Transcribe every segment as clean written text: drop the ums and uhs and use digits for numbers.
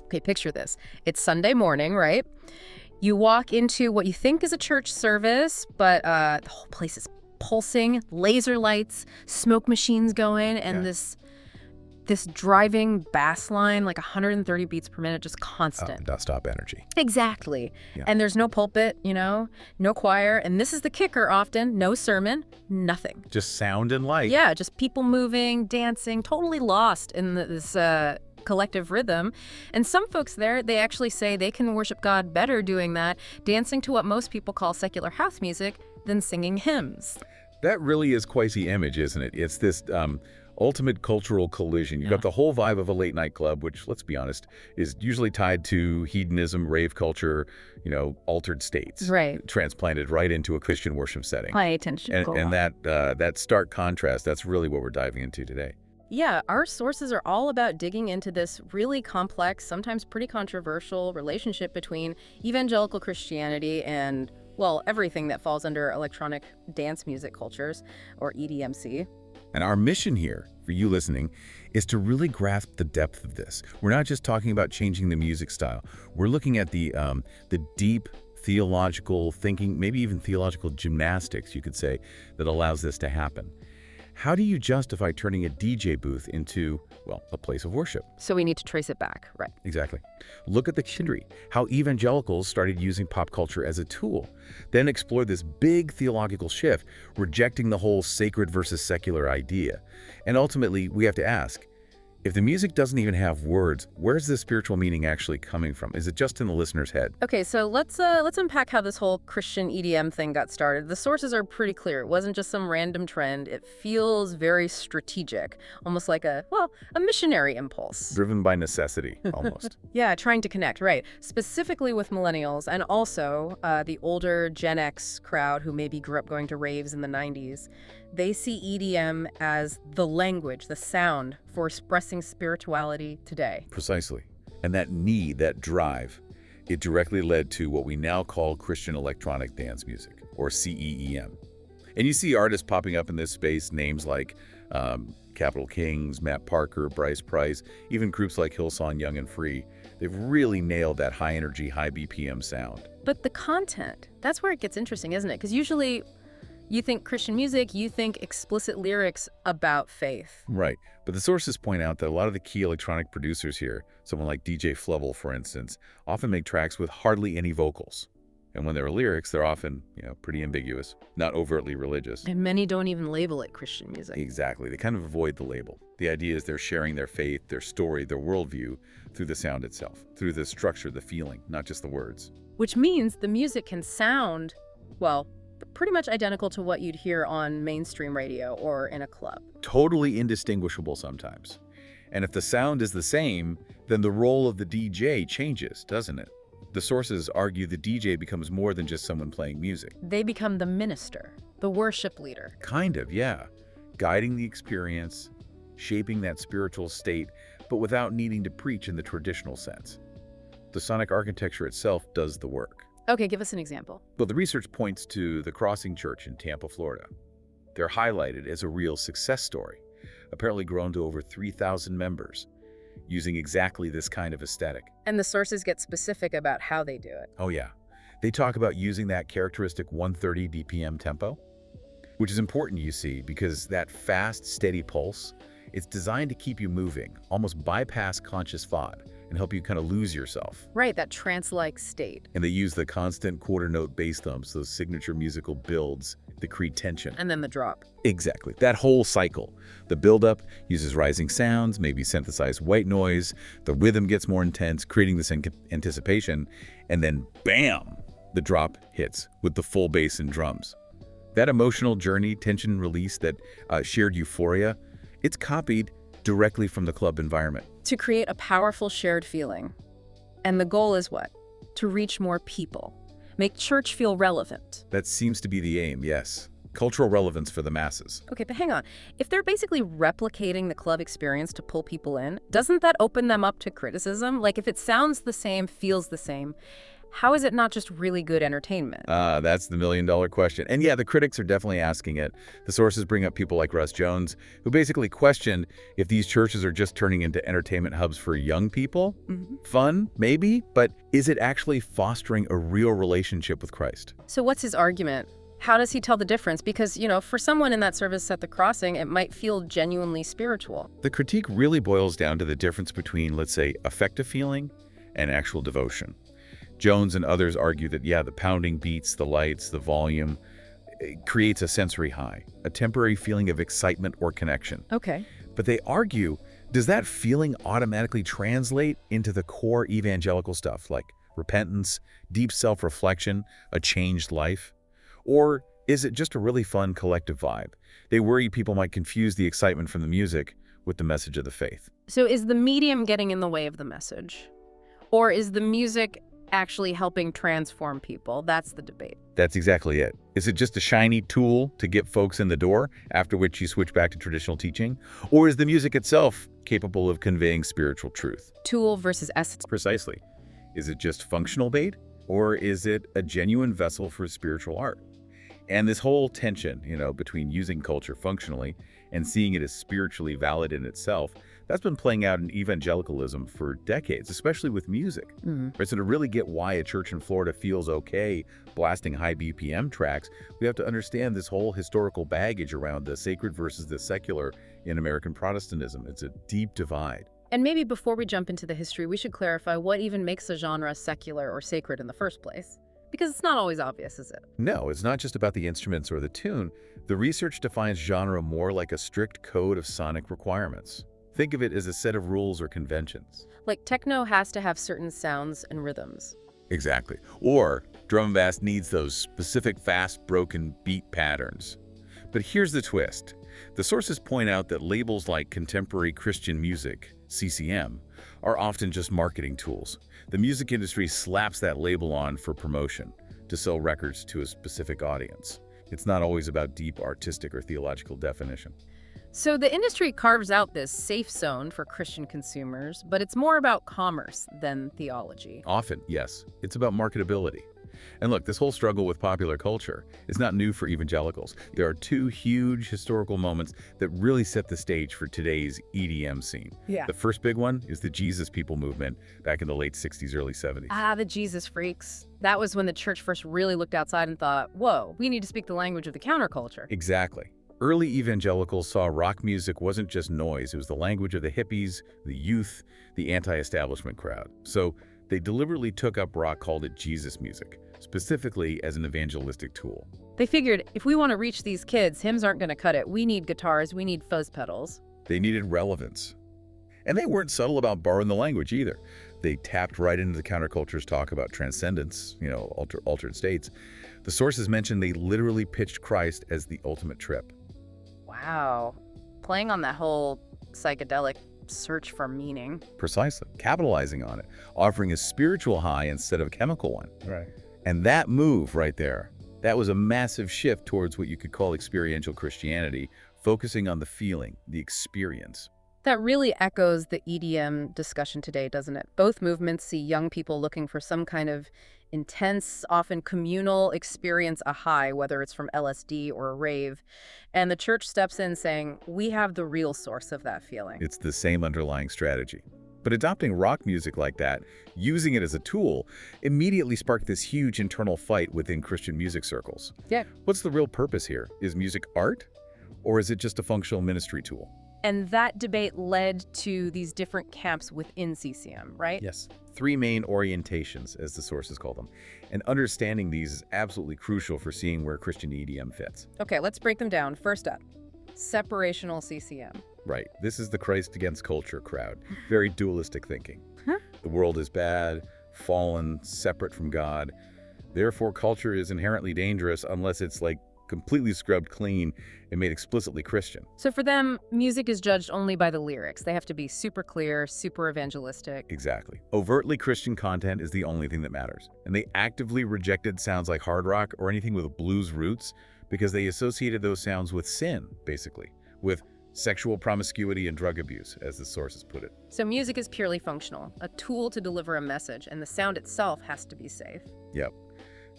Okay, picture this. It's Sunday morning, right? You walk into what you think is a church service, but the whole place is pulsing, laser lights, smoke machines going, and this driving bass line, like 130 beats per minute, just constant. Nonstop energy. Exactly. Yeah. And there's no pulpit, no choir. And this is the kicker often, no sermon, nothing. Just sound and light. Yeah, just people moving, dancing, totally lost in this collective rhythm. And some folks there, they actually say they can worship God better doing that, dancing to what most people call secular house music, than singing hymns. That really is quite the image, isn't it? It's this ultimate cultural collision. You've got the whole vibe of a late night club, which, let's be honest, is usually tied to hedonism, rave culture, altered states. Right. Transplanted right into a Christian worship setting. High attention. And that stark contrast, that's really what we're diving into today. Yeah, our sources are all about digging into this really complex, sometimes pretty controversial relationship between evangelical Christianity and, well, everything that falls under electronic dance music cultures, or EDMC. And our mission here, for you listening, is to really grasp the depth of this. We're not just talking about changing the music style. We're looking at the deep theological thinking, maybe even theological gymnastics, you could say, that allows this to happen. How do you justify turning a DJ booth into, well, a place of worship? So we need to trace it back, right? Exactly. Look at the history, how evangelicals started using pop culture as a tool, then explore this big theological shift, rejecting the whole sacred versus secular idea. And ultimately, we have to ask, if the music doesn't even have words, where's the spiritual meaning actually coming from? Is it just in the listener's head? Okay, so let's unpack how this whole Christian EDM thing got started. The sources are pretty clear. It wasn't just some random trend. It feels very strategic, almost like a missionary impulse. Driven by necessity, almost. Yeah, trying to connect, right. Specifically with millennials and also the older Gen X crowd who maybe grew up going to raves in the 90s. They see EDM as the language, the sound for expressing spirituality today. Precisely. And that need, that drive, it directly led to what we now call Christian electronic dance music, or CEEM. And you see artists popping up in this space, names like Capital Kings, Matt Parker, Bryce Price, even groups like Hillsong Young and Free. They've really nailed that high energy, high BPM sound. But the content, that's where it gets interesting, isn't it? Because usually you think Christian music, you think explicit lyrics about faith. Right. But the sources point out that a lot of the key electronic producers here, someone like DJ Flevel, for instance, often make tracks with hardly any vocals. And when there are lyrics, they're often, pretty ambiguous, not overtly religious. And many don't even label it Christian music. Exactly. They kind of avoid the label. The idea is they're sharing their faith, their story, their worldview through the sound itself, through the structure, the feeling, not just the words. Which means the music can sound, well, pretty much identical to what you'd hear on mainstream radio or in a club. Totally indistinguishable sometimes. And if the sound is the same, then the role of the DJ changes, doesn't it? The sources argue the DJ becomes more than just someone playing music. They become the minister, the worship leader. Kind of, yeah. Guiding the experience, shaping that spiritual state, but without needing to preach in the traditional sense. The sonic architecture itself does the work. Okay, give us an example. Well, the research points to the Crossing Church in Tampa, Florida. They're highlighted as a real success story, apparently grown to over 3,000 members, using exactly this kind of aesthetic. And the sources get specific about how they do it. Oh yeah. They talk about using that characteristic 130 BPM tempo, which is important, you see, because that fast, steady pulse, it's designed to keep you moving, almost bypass conscious thought, and help you kind of lose yourself. Right, that trance-like state. And they use the constant quarter note bass thumps, those signature musical builds that create tension. And then the drop. Exactly, that whole cycle. The build-up uses rising sounds, maybe synthesized white noise, the rhythm gets more intense, creating this anticipation, and then bam, the drop hits with the full bass and drums. That emotional journey, tension release, that shared euphoria, it's copied directly from the club environment. To create a powerful shared feeling. And the goal is what? To reach more people. Make church feel relevant. That seems to be the aim, yes. Cultural relevance for the masses. Okay, but hang on. If they're basically replicating the club experience to pull people in, doesn't that open them up to criticism? Like if it sounds the same, feels the same, how is it not just really good entertainment? That's the million-dollar question. And yeah, the critics are definitely asking it. The sources bring up people like Russ Jones, who basically questioned if these churches are just turning into entertainment hubs for young people. Fun, maybe, but is it actually fostering a real relationship with Christ? So what's his argument? How does he tell the difference? Because, for someone in that service at the crossing, it might feel genuinely spiritual. The critique really boils down to the difference between, let's say, affective feeling and actual devotion. Jones and others argue that, yeah, the pounding beats, the lights, the volume, it creates a sensory high, a temporary feeling of excitement or connection. Okay. But they argue, does that feeling automatically translate into the core evangelical stuff like repentance, deep self-reflection, a changed life? Or is it just a really fun collective vibe? They worry people might confuse the excitement from the music with the message of the faith. So is the medium getting in the way of the message? Or is the music actually helping transform people? That's the debate. That's exactly it. Is it just a shiny tool to get folks in the door, after which you switch back to traditional teaching? Or is the music itself capable of conveying spiritual truth? Tool versus essence. Precisely. Is it just functional bait? Or is it a genuine vessel for spiritual art? And this whole tension, between using culture functionally and seeing it as spiritually valid in itself, that's been playing out in evangelicalism for decades, especially with music. Right? So to really get why a church in Florida feels okay blasting high BPM tracks, we have to understand this whole historical baggage around the sacred versus the secular in American Protestantism. It's a deep divide. And maybe before we jump into the history, we should clarify what even makes a genre secular or sacred in the first place. Because it's not always obvious, is it? No, it's not just about the instruments or the tune. The research defines genre more like a strict code of sonic requirements. Think of it as a set of rules or conventions. Like techno has to have certain sounds and rhythms. Exactly. Or drum and bass needs those specific fast, broken beat patterns. But here's the twist. The sources point out that labels like contemporary Christian music, CCM, are often just marketing tools. The music industry slaps that label on for promotion, to sell records to a specific audience. It's not always about deep artistic or theological definition. So the industry carves out this safe zone for Christian consumers, but it's more about commerce than theology. Often, yes, it's about marketability. And look, this whole struggle with popular culture is not new for evangelicals. There are two huge historical moments that really set the stage for today's EDM scene. Yeah. The first big one is the Jesus People movement back in the late 60s, early 70s. The Jesus freaks. That was when the church first really looked outside and thought, whoa, we need to speak the language of the counterculture. Exactly. Early evangelicals saw rock music wasn't just noise. It was the language of the hippies, the youth, the anti-establishment crowd. So they deliberately took up rock, called it Jesus music, specifically as an evangelistic tool. They figured, if we want to reach these kids, hymns aren't going to cut it. We need guitars, we need fuzz pedals. They needed relevance. And they weren't subtle about borrowing the language either. They tapped right into the counterculture's talk about transcendence, altered states. The sources mentioned they literally pitched Christ as the ultimate trip. Wow. Playing on that whole psychedelic search for meaning. Precisely. Capitalizing on it, offering a spiritual high instead of a chemical one. Right. And that move right there, that was a massive shift towards what you could call experiential Christianity, focusing on the feeling, the experience. That really echoes the EDM discussion today, doesn't it? Both movements see young people looking for some kind of intense, often communal experience, a high, whether it's from LSD or a rave. And the church steps in saying, we have the real source of that feeling. It's the same underlying strategy. But adopting rock music like that, using it as a tool, immediately sparked this huge internal fight within Christian music circles. Yeah. What's the real purpose here? Is music art? Or is it just a functional ministry tool? And that debate led to these different camps within CCM, right? Yes. 3 main orientations, as the sources call them. And understanding these is absolutely crucial for seeing where Christian EDM fits. Okay, let's break them down. First up, separational CCM. Right. This is the Christ against culture crowd. Very dualistic thinking. Huh? The world is bad, fallen, separate from God. Therefore, culture is inherently dangerous unless it's completely scrubbed clean and made explicitly Christian. So for them, music is judged only by the lyrics. They have to be super clear, super evangelistic. Exactly. Overtly Christian content is the only thing that matters. And they actively rejected sounds like hard rock or anything with blues roots because they associated those sounds with sin, basically, with sexual promiscuity and drug abuse, as the sources put it. So music is purely functional, a tool to deliver a message, and the sound itself has to be safe. Yep.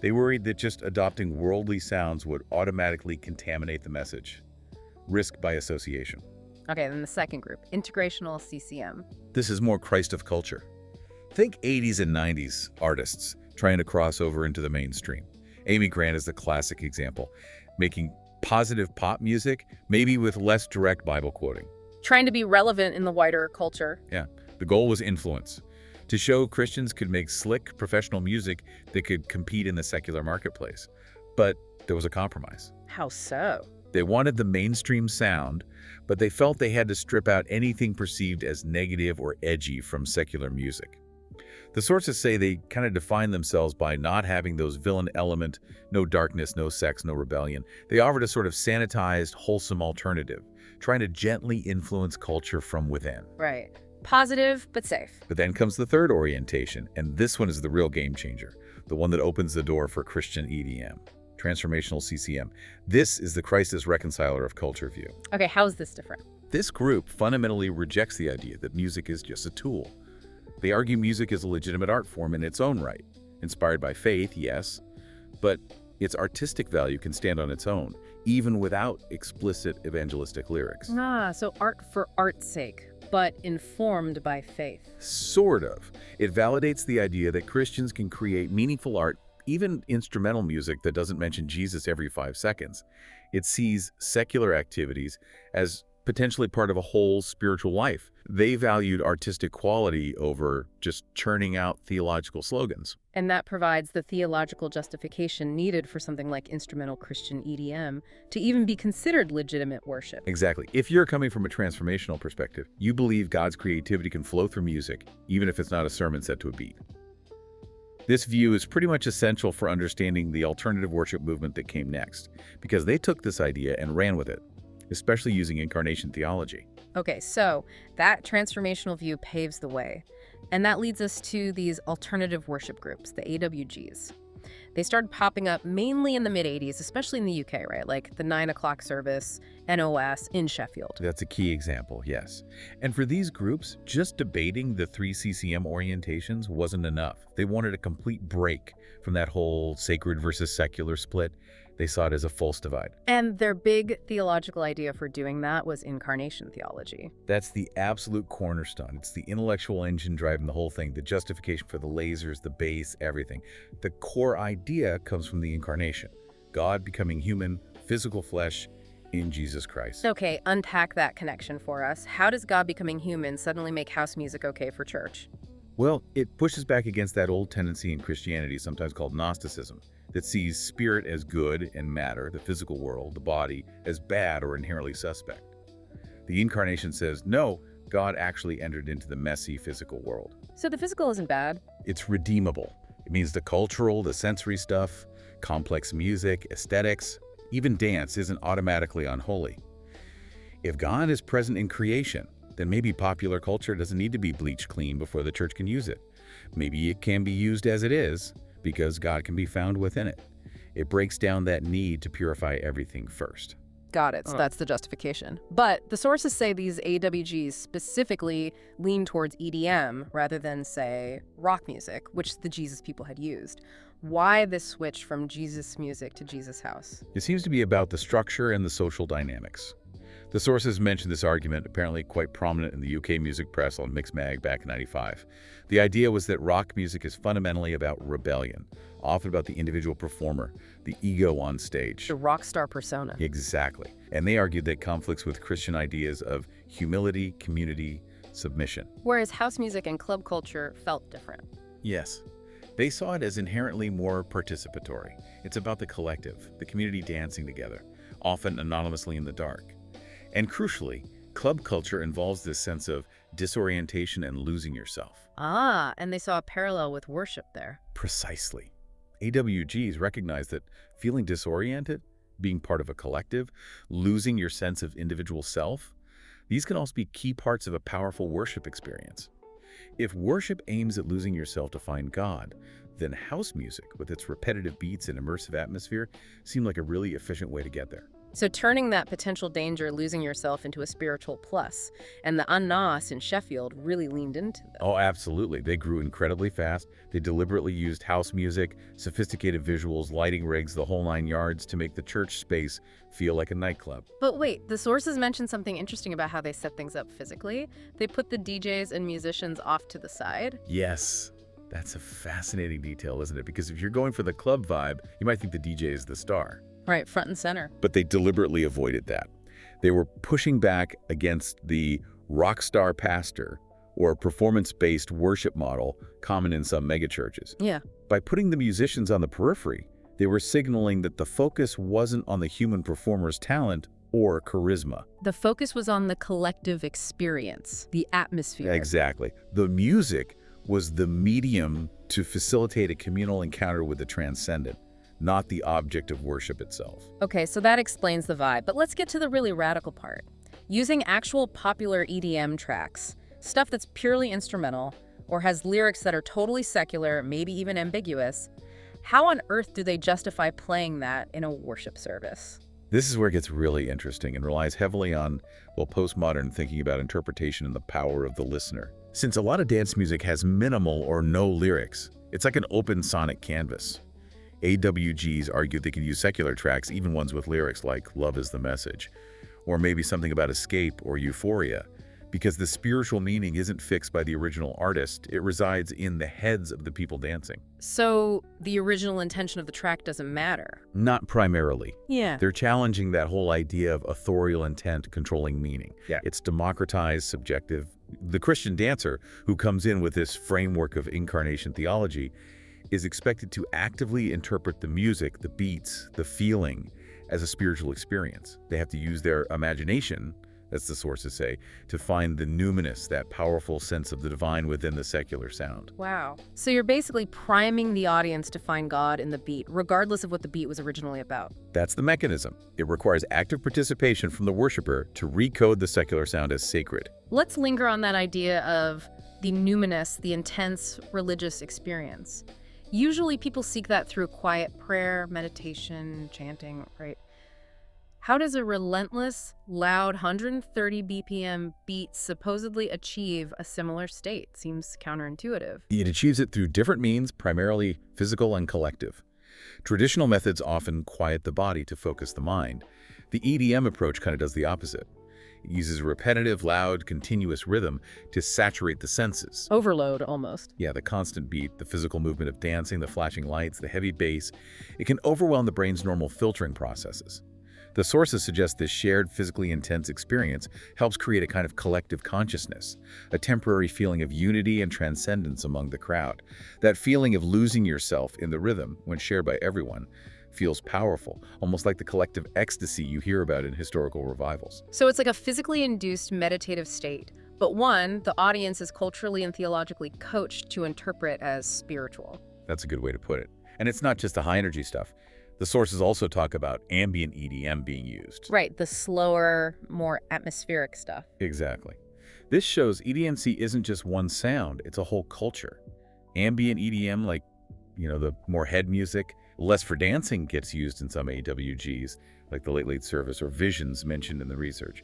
They worried that just adopting worldly sounds would automatically contaminate the message. Risk by association. Okay, then the second group, integrational CCM. This is more Christ of culture. Think 80s and 90s artists trying to cross over into the mainstream. Amy Grant is the classic example, making positive pop music, maybe with less direct Bible quoting. Trying to be relevant in the wider culture. Yeah, the goal was influence, to show Christians could make slick, professional music that could compete in the secular marketplace. But there was a compromise. How so? They wanted the mainstream sound, but they felt they had to strip out anything perceived as negative or edgy from secular music. The sources say they kind of defined themselves by not having those villain element, no darkness, no sex, no rebellion. They offered a sort of sanitized, wholesome alternative, trying to gently influence culture from within. Right. Positive, but safe. But then comes the third orientation, and this one is the real game changer, the one that opens the door for Christian EDM, transformational CCM. This is the Christ as reconciler of culture view. Okay, how is this different? This group fundamentally rejects the idea that music is just a tool. They argue music is a legitimate art form in its own right, inspired by faith, yes, but its artistic value can stand on its own, even without explicit evangelistic lyrics. So art for art's sake, but informed by faith. Sort of. It validates the idea that Christians can create meaningful art, even instrumental music that doesn't mention Jesus every 5 seconds. It sees secular activities as potentially part of a whole spiritual life. They valued artistic quality over just churning out theological slogans. And that provides the theological justification needed for something like instrumental Christian EDM to even be considered legitimate worship. Exactly. If you're coming from a transformational perspective, you believe God's creativity can flow through music, even if it's not a sermon set to a beat. This view is pretty much essential for understanding the alternative worship movement that came next, because they took this idea and ran with it, especially using incarnation theology. Okay, so that transformational view paves the way. And that leads us to these alternative worship groups, the AWGs. They started popping up mainly in the mid-'80s, especially in the UK, right? Like the 9 o'clock service, NOS in Sheffield. That's a key example, yes. And for these groups, just debating the 3 CCM orientations wasn't enough. They wanted a complete break from that whole sacred versus secular split. They saw it as a false divide. And their big theological idea for doing that was incarnation theology. That's the absolute cornerstone. It's the intellectual engine driving the whole thing, the justification for the lasers, the bass, everything. The core idea comes from the incarnation. God becoming human, physical flesh in Jesus Christ. Okay, unpack that connection for us. How does God becoming human suddenly make house music okay for church? Well, it pushes back against that old tendency in Christianity, sometimes called Gnosticism, that sees spirit as good and matter, the physical world, the body, as bad or inherently suspect. The incarnation says, no, God actually entered into the messy physical world. So the physical isn't bad? It's redeemable. It means the cultural, the sensory stuff, complex music, aesthetics, even dance isn't automatically unholy. If God is present in creation, then maybe popular culture doesn't need to be bleached clean before the church can use it. Maybe it can be used as it is, because God can be found within it. It breaks down that need to purify everything first. Got it. So that's the justification. But the sources say these AWGs specifically lean towards EDM rather than, say, rock music, which the Jesus people had used. Why this switch from Jesus music to Jesus house? It seems to be about the structure and the social dynamics. The sources mentioned this argument, apparently quite prominent in the UK music press on Mixmag back in '95. The idea was that rock music is fundamentally about rebellion, often about the individual performer, the ego on stage. The rock star persona. Exactly. And they argued that conflicts with Christian ideas of humility, community, submission. Whereas house music and club culture felt different. Yes. They saw it as inherently more participatory. It's about the collective, the community dancing together, often anonymously in the dark. And crucially, club culture involves this sense of disorientation and losing yourself. And they saw a parallel with worship there. Precisely. AWGs recognize that feeling disoriented, being part of a collective, losing your sense of individual self, these can also be key parts of a powerful worship experience. If worship aims at losing yourself to find God, then house music, with its repetitive beats and immersive atmosphere, seem like a really efficient way to get there. So turning that potential danger, losing yourself, into a spiritual plus. And the Annas in Sheffield really leaned into that. Oh, absolutely. They grew incredibly fast. They deliberately used house music, sophisticated visuals, lighting rigs, the whole 9 yards to make the church space feel like a nightclub. But wait, the sources mention something interesting about how they set things up physically. They put the DJs and musicians off to the side. Yes, that's a fascinating detail, isn't it? Because if you're going for the club vibe, you might think the DJ is the star. Right, front and center. But they deliberately avoided that. They were pushing back against the rock star pastor or performance-based worship model common in some megachurches. Yeah. By putting the musicians on the periphery, they were signaling that the focus wasn't on the human performer's talent or charisma. The focus was on the collective experience, the atmosphere. Exactly. The music was the medium to facilitate a communal encounter with the transcendent, not the object of worship itself. Okay, so that explains the vibe, but let's get to the really radical part. Using actual popular EDM tracks, stuff that's purely instrumental or has lyrics that are totally secular, maybe even ambiguous, how on earth do they justify playing that in a worship service? This is where it gets really interesting and relies heavily on, well, postmodern thinking about interpretation and the power of the listener. Since a lot of dance music has minimal or no lyrics, it's like an open sonic canvas. AWGs argue they can use secular tracks, even ones with lyrics like "Love is the Message," or maybe something about escape or euphoria, because the spiritual meaning isn't fixed by the original artist, it resides in the heads of the people dancing. So the original intention of the track doesn't matter? Not primarily. Yeah. They're challenging that whole idea of authorial intent controlling meaning. Yeah. It's democratized, subjective. The Christian dancer, who comes in with this framework of incarnation theology, is expected to actively interpret the music, the beats, the feeling as a spiritual experience. They have to use their imagination, as the sources say, to find the numinous, that powerful sense of the divine within the secular sound. Wow. So you're basically priming the audience to find God in the beat, regardless of what the beat was originally about. That's the mechanism. It requires active participation from the worshiper to recode the secular sound as sacred. Let's linger on that idea of the numinous, the intense religious experience. Usually people seek that through quiet prayer, meditation, chanting, right? How does a relentless, loud 130 BPM beat supposedly achieve a similar state? Seems counterintuitive. It achieves it through different means, primarily physical and collective. Traditional methods often quiet the body to focus the mind. The EDM approach kind of does the opposite. It uses repetitive, loud, continuous rhythm to saturate the senses. Overload, almost. Yeah, the constant beat, the physical movement of dancing, the flashing lights, the heavy bass, it can overwhelm the brain's normal filtering processes. The sources suggest this shared, physically intense experience helps create a kind of collective consciousness, a temporary feeling of unity and transcendence among the crowd. That feeling of losing yourself in the rhythm, when shared by everyone, feels powerful, almost like the collective ecstasy you hear about in historical revivals. So it's like a physically induced meditative state, but one the audience is culturally and theologically coached to interpret as spiritual. That's a good way to put it. And it's not just the high-energy stuff. The sources also talk about ambient EDM being used. Right, the slower, more atmospheric stuff. Exactly. This shows EDMC isn't just one sound, it's a whole culture. Ambient EDM, like, the more head music, less for dancing, gets used in some AWGs, like the Late Service or Visions mentioned in the research.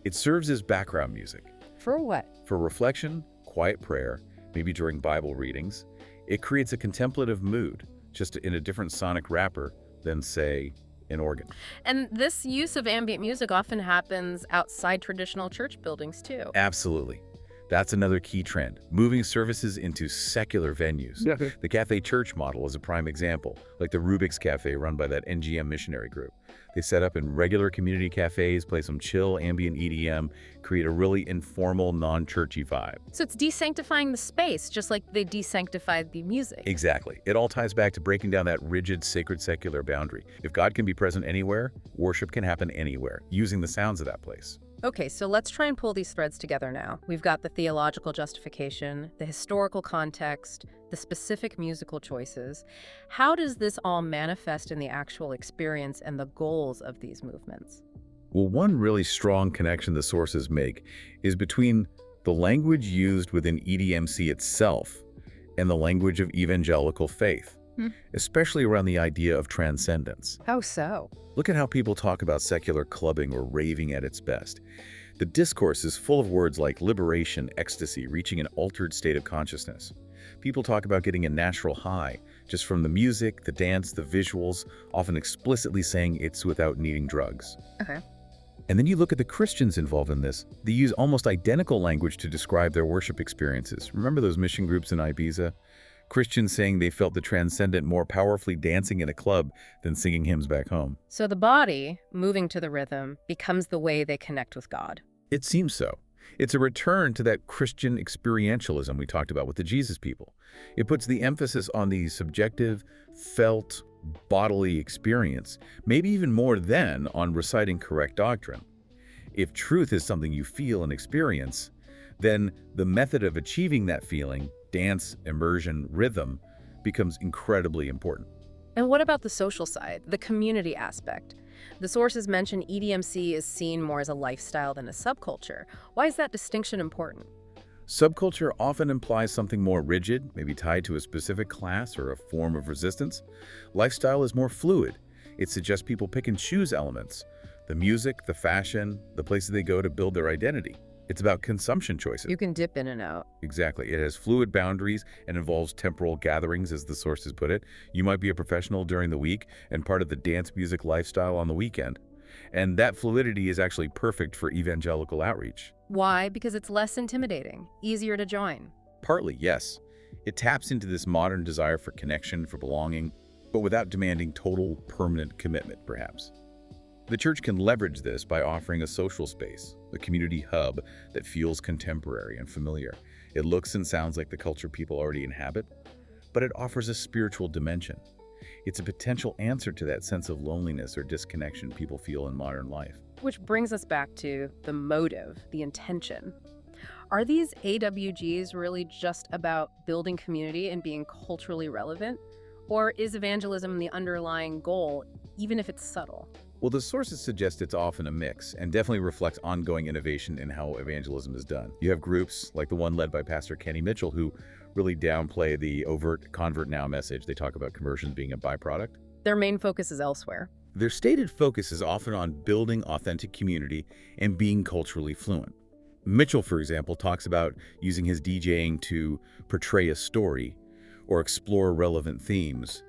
It serves as background music. For what? For reflection, quiet prayer, maybe during Bible readings. It creates a contemplative mood, just in a different sonic wrapper than, say, an organ. And this use of ambient music often happens outside traditional church buildings, too. Absolutely. That's another key trend, moving services into secular venues. Yeah. The Cafe Church model is a prime example, like the Rubik's Cafe run by that NGM missionary group. They set up in regular community cafes, play some chill ambient EDM, create a really informal, non-churchy vibe. So it's desanctifying the space, just like they desanctified the music. Exactly. It all ties back to breaking down that rigid, sacred, secular boundary. If God can be present anywhere, worship can happen anywhere, using the sounds of that place. Okay, so let's try and pull these threads together now. We've got the theological justification, the historical context, the specific musical choices. How does this all manifest in the actual experience and the goals of these movements? Well, one really strong connection the sources make is between the language used within EDMC itself and the language of evangelical faith. especially around the idea of transcendence. How so? Look at how people talk about secular clubbing or raving at its best. The discourse is full of words like liberation, ecstasy, reaching an altered state of consciousness. People talk about getting a natural high, just from the music, the dance, the visuals, often explicitly saying it's without needing drugs. Okay. And then you look at the Christians involved in this. They use almost identical language to describe their worship experiences. Remember those mission groups in Ibiza? Christians saying they felt the transcendent more powerfully dancing in a club than singing hymns back home. So the body, moving to the rhythm, becomes the way they connect with God. It seems so. It's a return to that Christian experientialism we talked about with the Jesus people. It puts the emphasis on the subjective, felt, bodily experience, maybe even more than on reciting correct doctrine. If truth is something you feel and experience, then the method of achieving that feeling, dance, immersion, rhythm, becomes incredibly important. And what about the social side, the community aspect? The sources mention EDMC is seen more as a lifestyle than a subculture. Why is that distinction important? Subculture often implies something more rigid, maybe tied to a specific class or a form of resistance. Lifestyle is more fluid. It suggests people pick and choose elements, the music, the fashion, the places they go to build their identity. It's about consumption choices. You can dip in and out. Exactly. It has fluid boundaries and involves temporal gatherings, as the sources put it. You might be a professional during the week and part of the dance music lifestyle on the weekend. And that fluidity is actually perfect for evangelical outreach. Why? Because it's less intimidating, easier to join. Partly, yes. It taps into this modern desire for connection, for belonging, but without demanding total, permanent commitment, perhaps. The church can leverage this by offering a social space, a community hub that feels contemporary and familiar. It looks and sounds like the culture people already inhabit, but it offers a spiritual dimension. It's a potential answer to that sense of loneliness or disconnection people feel in modern life. Which brings us back to the motive, the intention. Are these AWGs really just about building community and being culturally relevant? Or is evangelism the underlying goal, even if it's subtle? Well, the sources suggest it's often a mix and definitely reflects ongoing innovation in how evangelism is done. You have groups like the one led by Pastor Kenny Mitchell who really downplay the overt convert now message. They talk about conversions being a byproduct. Their main focus is elsewhere. Their stated focus is often on building authentic community and being culturally fluent. Mitchell, for example, talks about using his DJing to portray a story or explore relevant themes,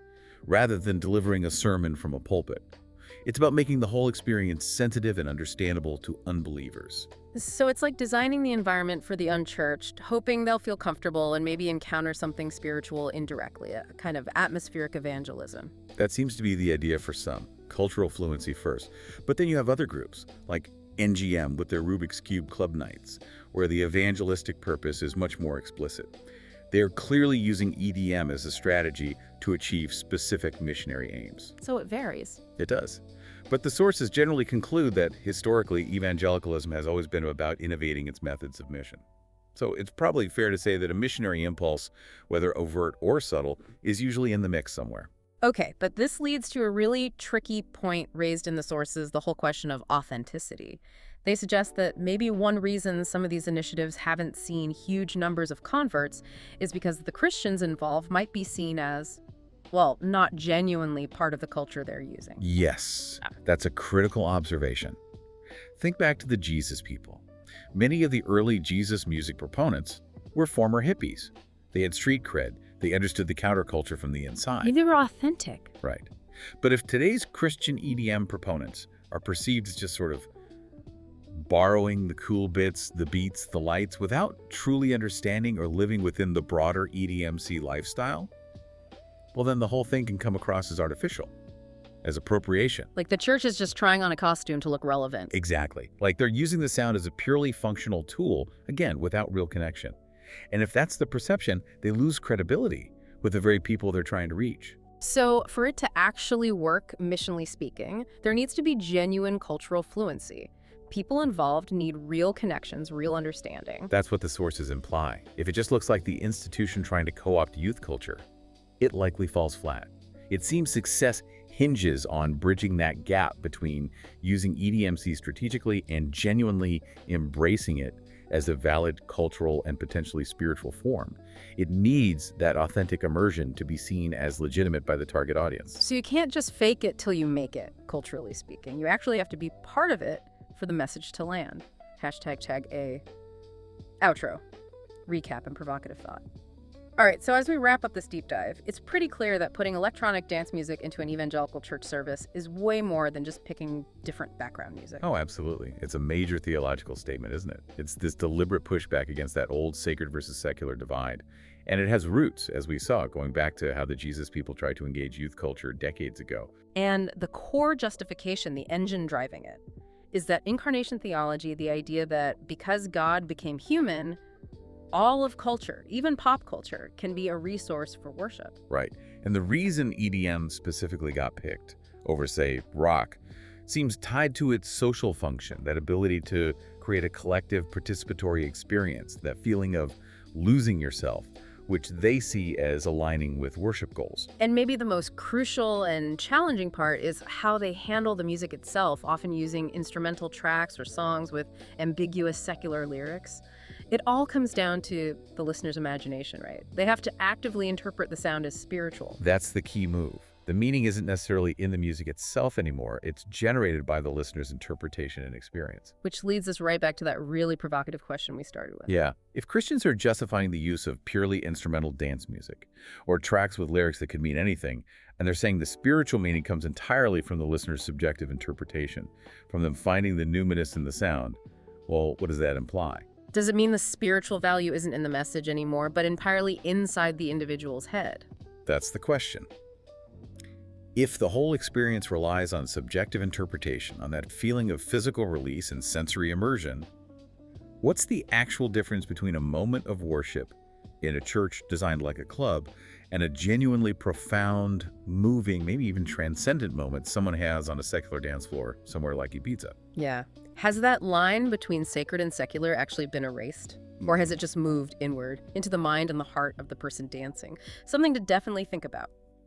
rather than delivering a sermon from a pulpit. It's about making the whole experience sensitive and understandable to unbelievers. So it's like designing the environment for the unchurched, hoping they'll feel comfortable and maybe encounter something spiritual indirectly, a kind of atmospheric evangelism. That seems to be the idea for some, cultural fluency first. But then you have other groups, like NGM with their Rubik's Cube Club Nights, where the evangelistic purpose is much more explicit. They are clearly using EDM as a strategy to achieve specific missionary aims. So it varies. It does. But the sources generally conclude that historically, evangelicalism has always been about innovating its methods of mission. So it's probably fair to say that a missionary impulse, whether overt or subtle, is usually in the mix somewhere. Okay, but this leads to a really tricky point raised in the sources, the whole question of authenticity. They suggest that maybe one reason some of these initiatives haven't seen huge numbers of converts is because the Christians involved might be seen as, well, not genuinely part of the culture they're using. Yes, that's a critical observation. Think back to the Jesus people. Many of the early Jesus music proponents were former hippies. They had street cred. They understood the counterculture from the inside. They were authentic. Right. But if today's Christian EDM proponents are perceived as just sort of borrowing the cool bits, the beats, the lights, without truly understanding or living within the broader EDMC lifestyle, well, then the whole thing can come across as artificial, as appropriation. Like the church is just trying on a costume to look relevant. Exactly. Like they're using the sound as a purely functional tool, again, without real connection. And if that's the perception, they lose credibility with the very people they're trying to reach. So for it to actually work, missionally speaking, there needs to be genuine cultural fluency. People involved need real connections, real understanding. That's what the sources imply. If it just looks like the institution trying to co-opt youth culture, it likely falls flat. It seems success hinges on bridging that gap between using EDMC strategically and genuinely embracing it as a valid cultural and potentially spiritual form. It needs that authentic immersion to be seen as legitimate by the target audience. So you can't just fake it till you make it, culturally speaking. You actually have to be part of it for the message to land. #tag outro. Recap and provocative thought. All right, so as we wrap up this deep dive, it's pretty clear that putting electronic dance music into an evangelical church service is way more than just picking different background music. Oh, absolutely. It's a major theological statement, isn't it? It's this deliberate pushback against that old sacred versus secular divide. And it has roots, as we saw, going back to how the Jesus people tried to engage youth culture decades ago. And the core justification, the engine driving it, is that incarnation theology, the idea that because God became human, all of culture, even pop culture, can be a resource for worship. Right. And the reason EDM specifically got picked over, say, rock, seems tied to its social function, that ability to create a collective participatory experience, that feeling of losing yourself, which they see as aligning with worship goals. And maybe the most crucial and challenging part is how they handle the music itself, often using instrumental tracks or songs with ambiguous secular lyrics. It all comes down to the listener's imagination, right? They have to actively interpret the sound as spiritual. That's the key move. The meaning isn't necessarily in the music itself anymore. It's generated by the listener's interpretation and experience. Which leads us right back to that really provocative question we started with. Yeah. If Christians are justifying the use of purely instrumental dance music, or tracks with lyrics that could mean anything, and they're saying the spiritual meaning comes entirely from the listener's subjective interpretation, from them finding the numinous in the sound, well, what does that imply? Does it mean the spiritual value isn't in the message anymore, but entirely inside the individual's head? That's the question. If the whole experience relies on subjective interpretation, on that feeling of physical release and sensory immersion, what's the actual difference between a moment of worship in a church designed like a club and a genuinely profound, moving, maybe even transcendent moment someone has on a secular dance floor somewhere like Ibiza? Yeah. Has that line between sacred and secular actually been erased? Or has it just moved inward into the mind and the heart of the person dancing? Something to definitely think about.